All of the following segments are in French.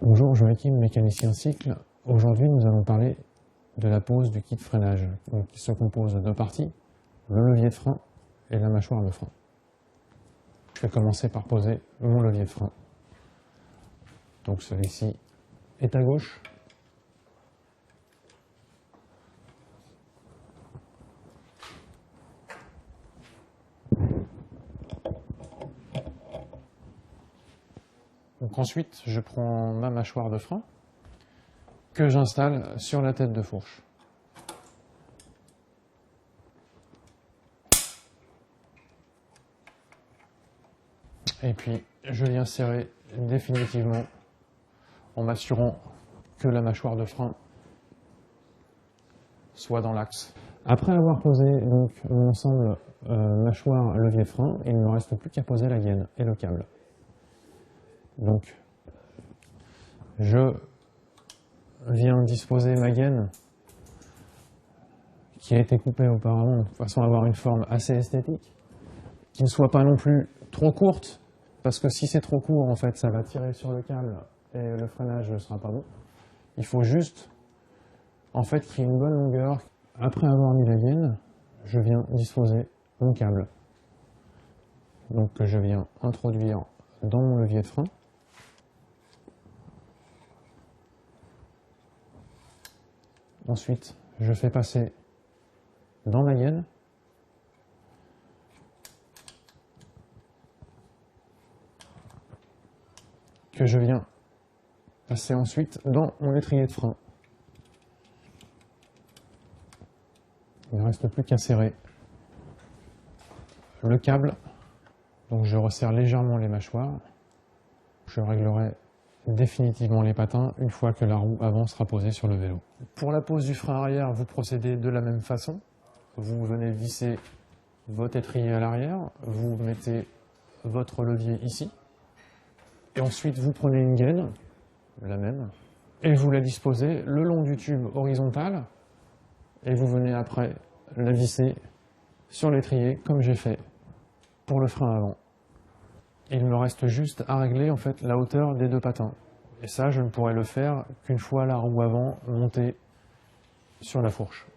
Bonjour, Joachim, mécanicien cycle. Aujourd'hui, nous allons parler de la pose du kit freinage, qui se compose de deux parties, le levier de frein et la mâchoire de frein. Je vais commencer par poser mon levier de frein. Donc celui-ci est à gauche. Donc ensuite, je prends ma mâchoire de frein que j'installe sur la tête de fourche. Et puis, je viens serrer définitivement en m'assurant que la mâchoire de frein soit dans l'axe. Après avoir posé donc l'ensemble mâchoire levier frein, il ne me reste plus qu'à poser la gaine et le câble. Donc, je viens disposer ma gaine qui a été coupée auparavant de façon à avoir une forme assez esthétique, qui ne soit pas non plus trop courte, parce que si c'est trop court, en fait, ça va tirer sur le câble et le freinage ne sera pas bon. Il faut juste, en fait, qu'il y ait une bonne longueur. Après avoir mis la gaine, je viens disposer mon câble. Donc que je viens introduire dans mon levier de frein. Ensuite, je fais passer dans ma gaine. Que je viens passer ensuite dans mon étrier de frein. Il ne reste plus qu'à serrer le câble. Donc je resserre légèrement les mâchoires. Je réglerai définitivement les patins une fois que la roue avant sera posée sur le vélo. Pour la pose du frein arrière, vous procédez de la même façon. Vous venez visser votre étrier à l'arrière, vous mettez votre levier ici, et ensuite vous prenez une gaine, la même, et vous la disposez le long du tube horizontal, et vous venez après la visser sur l'étrier comme j'ai fait pour le frein avant. Il me reste juste à régler en fait la hauteur des deux patins. Et ça, je ne pourrai le faire qu'une fois la roue avant montée sur la fourche.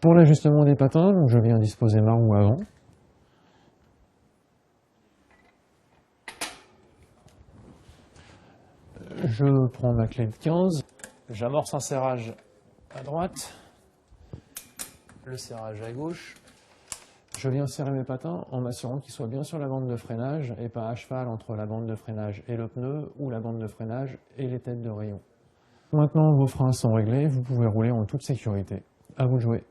Pour l'ajustement des patins, donc je viens disposer ma roue avant. Je prends ma clé de 15. J'amorce un serrage à droite, le serrage à gauche. Je viens serrer mes patins en m'assurant qu'ils soient bien sur la bande de freinage et pas à cheval entre la bande de freinage et le pneu ou la bande de freinage et les têtes de rayon. Maintenant vos freins sont réglés, vous pouvez rouler en toute sécurité. À vous de jouer.